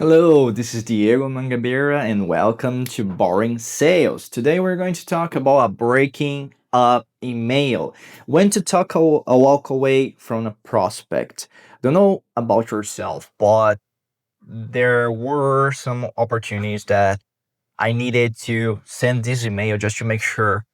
Hello, this is Diego Mangabeira and welcome to BoringSales. Today we're going to talk about a breaking up email. When to talk a walk away from a prospect. Don't know about yourself, but there were some opportunities that I needed to send this email just to make sure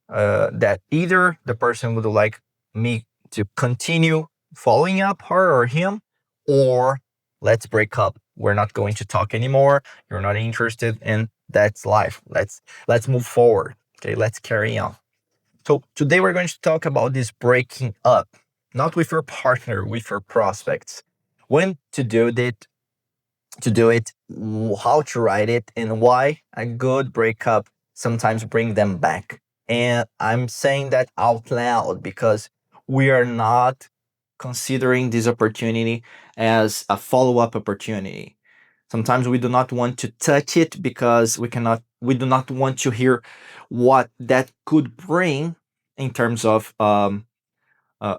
that either the person would like me to continue following up her or him, or let's break up. We're not going to talk anymore. You're not interested, and that's life. Let's move forward. Okay, let's carry on. So today we're going to talk about this breaking up, not with your partner, with your prospects. When to do it, how to write it, and why a good breakup sometimes bring them back. And I'm saying that out loud because we are not considering this opportunity as a follow-up opportunity. Sometimes we do not want to touch it because we do not want to hear what that could bring in terms of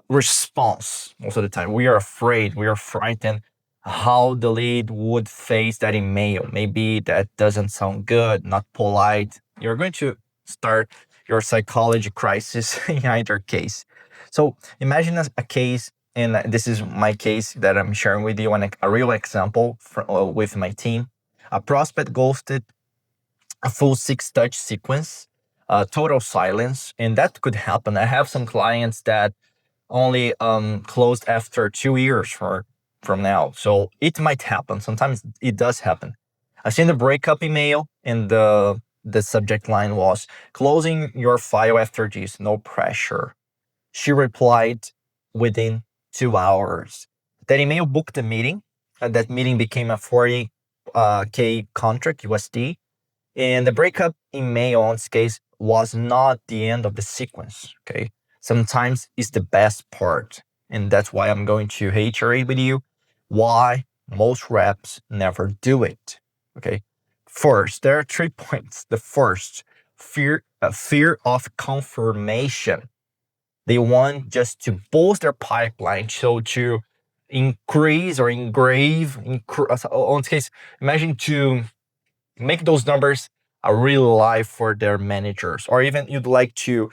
response. Most of the time we are afraid, we are frightened how the lead would face that email. Maybe that doesn't sound good, not polite. You're going to start your psychology crisis in either case. So imagine a case, and this is my case that I'm sharing with you, and a real example with my team. A prospect ghosted a full 6 touch sequence, total silence, and that could happen. I have some clients that only closed after 2 years from now. So it might happen. Sometimes it does happen. I sent a breakup email and the subject line was closing your file after this, no pressure. She replied within 2 hours. That email booked a meeting. That meeting became a 40K contract USD. And the breakup email on this case was not the end of the sequence. Okay. Sometimes it's the best part. And that's why I'm going to reiterate with you why most reps never do it. Okay. First, there are 3 points. The first, fear of confirmation. They want just to boost their pipeline, so to increase or on this case, imagine to make those numbers a real life for their managers, or even you'd like to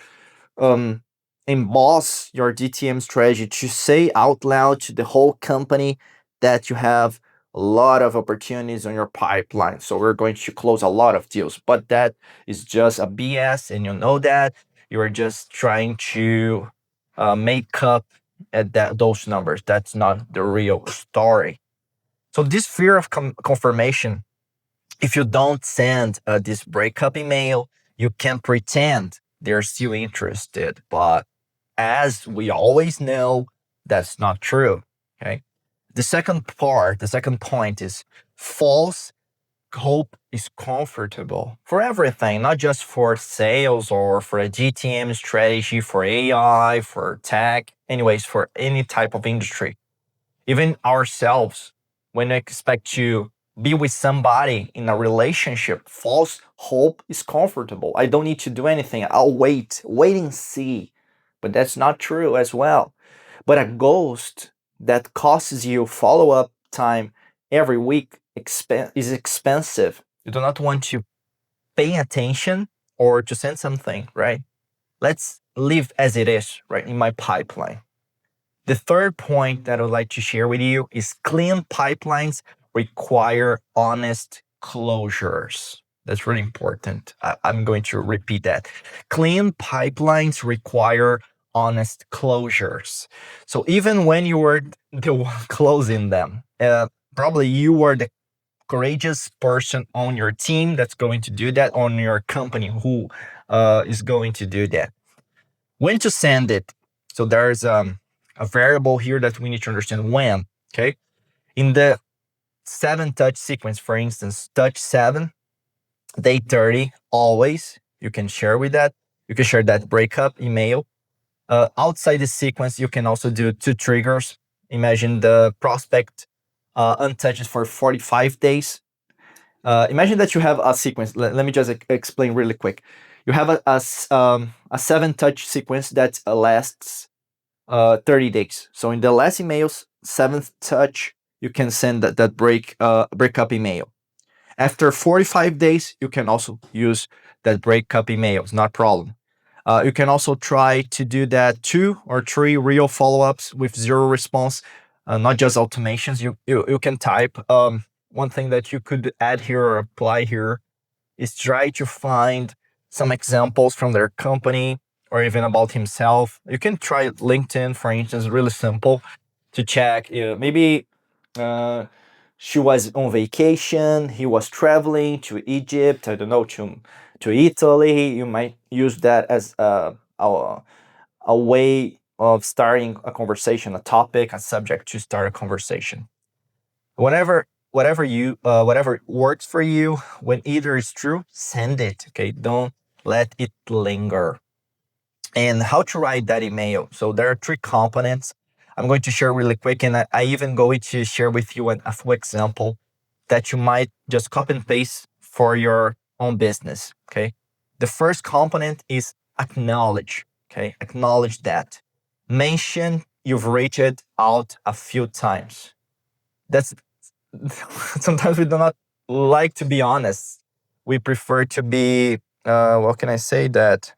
um, emboss your DTM strategy to say out loud to the whole company that you have a lot of opportunities on your pipeline. So we're going to close a lot of deals, but that is just a BS, and you know that you are just trying to make up at those numbers. That's not the real story. So this fear of confirmation, if you don't send this breakup email, you can pretend they're still interested. But as we always know, that's not true. Okay. The second point is false hope is comfortable for everything, not just for sales or for a GTM strategy, for AI, for tech, anyways, for any type of industry. Even ourselves, when we expect to be with somebody in a relationship, false hope is comfortable. I don't need to do anything. I'll wait and see. But that's not true as well. But a ghost that costs you follow up time every week is expensive. You do not want to pay attention or to send something, right? Let's leave as it is, right, in my pipeline. The third point that I would like to share with you is clean pipelines require honest closures. That's really important. I'm going to repeat that. Clean pipelines require honest closures. So even when you were the one closing them, probably you were the courageous person on your team that's going to do that, on your company who is going to do that. When to send it? So there's a variable here that we need to understand when. Okay, in the 7 touch sequence, for instance, touch 7, day 30, always you can share with that. You can share that breakup email. Outside the sequence, you can also do 2 triggers. Imagine the prospect untouched for 45 days. Imagine that you have a sequence. Let me just explain really quick. You have a 7 touch sequence that lasts 30 days. So in the last emails, 7th touch you can send that breakup email. After 45 days, you can also use that breakup email. It's not a problem. You can also try to do that 2 or 3 real follow-ups with zero response, not just automations. You can type. One thing that you could add here or apply here is try to find some examples from their company or even about himself. You can try LinkedIn, for instance, really simple to check. Maybe uh, she was on vacation, he was traveling to Egypt, I don't know, to Italy. You might use that as a way of starting a conversation, a topic, a subject to start a conversation. Whatever works for you, when either is true, send it. Okay, don't let it linger. And how to write that email. So there are 3 components I'm going to share really quick, and I even going to share with you a full example that you might just copy and paste for your own business. Okay, the first component is acknowledge. Okay, acknowledge that. Mention you've reached out a few times. That's sometimes we do not like to be honest. We prefer to be what can I say that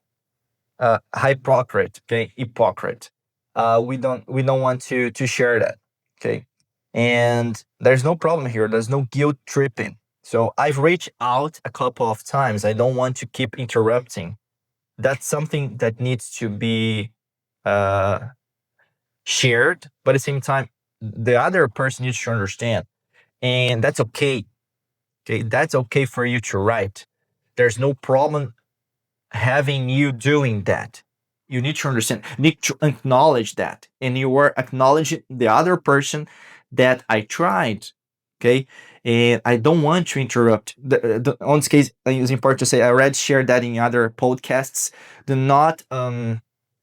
hypocrite. Okay, hypocrite. We don't want to share that. Okay, and there's no problem here. There's no guilt tripping. So I've reached out a couple of times. I don't want to keep interrupting. That's something that needs to be uh, shared, but at the same time, the other person needs to understand, and that's okay. Okay, that's okay for you to write. There's no problem having you doing that. You need to understand, you need to acknowledge that. And you are acknowledging the other person that I tried. Okay. And I don't want to interrupt. On this case, it's important to say I already shared that in other podcasts. Do not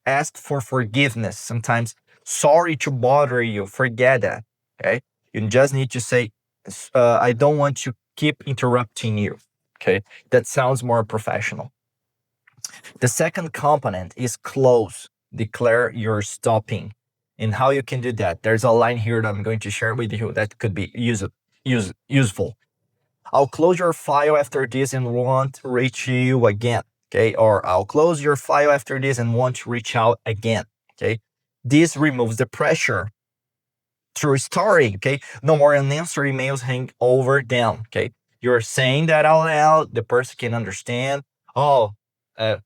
ask for forgiveness. Sometimes, sorry to bother you. Forget that. Okay. You just need to say, I don't want to keep interrupting you. Okay. That sounds more professional. The second component is close. Declare you're stopping. And how you can do that. There's a line here that I'm going to share with you that could be useful. I'll close your file after this and won't reach you again. Okay. Or I'll close your file after this and won't reach out again. Okay. This removes the pressure. True story. Okay. No more unanswered emails hang over them. Okay. You're saying that out loud. The person can understand. Oh,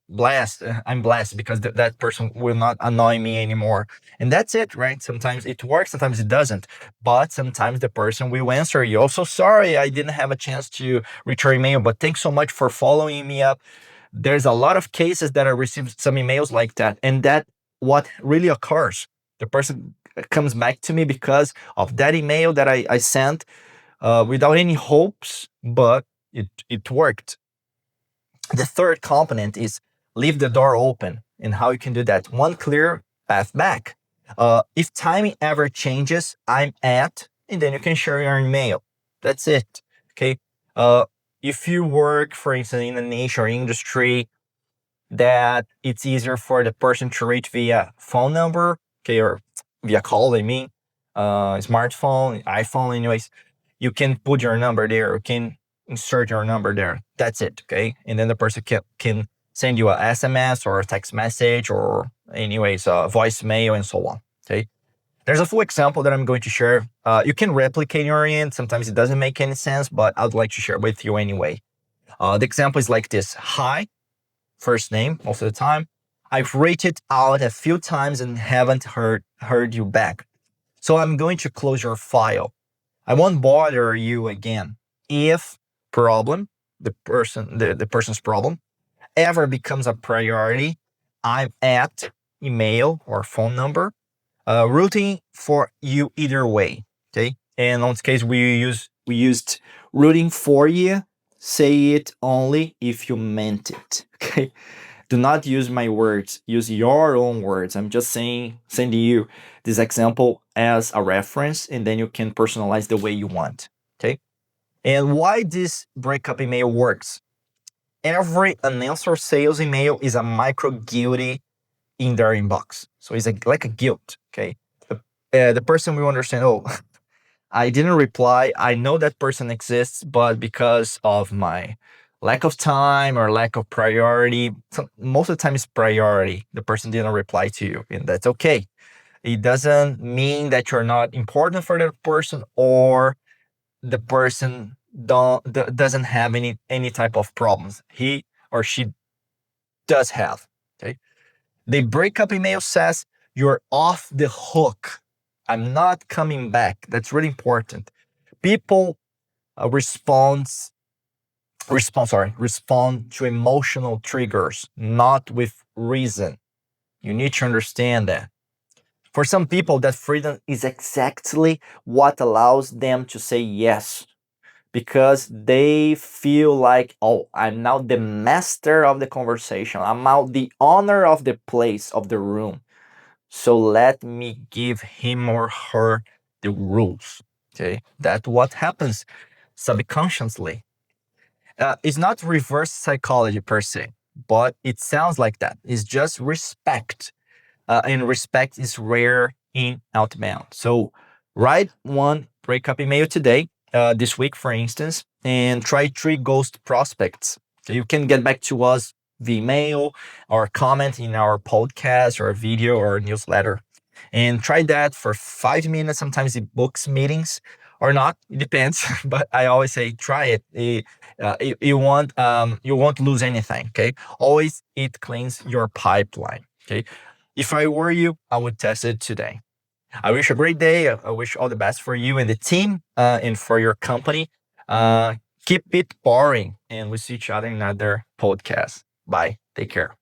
blessed. I'm blessed because that person will not annoy me anymore. And that's it, right? Sometimes it works, sometimes it doesn't. But sometimes the person will answer you. Also, sorry, I didn't have a chance to return email, but thanks so much for following me up. There's a lot of cases that I received some emails like that. And that what really occurs. The person comes back to me because of that email that I sent without any hopes, but it worked. The third component is leave the door open. And how you can do that? One clear path back. If timing ever changes, I'm at, and then you can share your email. That's it. Okay. If you work, for instance, in a niche or industry that it's easier for the person to reach via phone number, okay, or via call, I mean, smartphone, iPhone, anyways, you can put your number there. You can insert your number there. That's it, okay? And then the person can send you a SMS or a text message or anyways, a voicemail and so on, okay? There's a full example that I'm going to share. You can replicate your end. Sometimes it doesn't make any sense, but I'd like to share with you anyway. The example is like this. Hi, first name most of the time. I've reached it out a few times and haven't heard you back. So I'm going to close your file. I won't bother you again. If problem, the person's problem, ever becomes a priority, I'm at email or phone number, rooting for you either way. Okay. And on this case, we used rooting for you. Say it only if you meant it. Okay. Do not use my words. Use your own words. I'm just sending you this example as a reference, and then you can personalize the way you want. Okay. And why this breakup email works? Every unanswered sales email is a micro guilty in their inbox. So it's like a guilt. Okay. The person will understand, oh, I didn't reply. I know that person exists, but because of my lack of time or lack of priority, most of the time it's priority. The person didn't reply to you, and that's okay. It doesn't mean that you're not important for that person, or the person doesn't have any type of problems. He or she does have. Okay. The breakup email says you're off the hook. I'm not coming back. That's really important. People respond to emotional triggers, not with reason. You need to understand that. For some people, that freedom is exactly what allows them to say yes, because they feel like, oh, I'm now the master of the conversation. I'm now the owner of the place, of the room. So let me give him or her the rules. Okay, that's what happens subconsciously. It's not reverse psychology per se, but it sounds like that. It's just respect, and respect is rare in outbound. So write one breakup email today, this week, for instance, and try three ghost prospects. So you can get back to us via email or comment in our podcast or video or newsletter. And try that for 5 minutes. Sometimes it books meetings or not. It depends. But I always say try it. You won't lose anything. Okay. Always it cleans your pipeline. Okay. If I were you, I would test it today. I wish a great day. I wish all the best for you and the team, and for your company. Keep it boring, and we'll see each other in another podcast. Bye. Take care.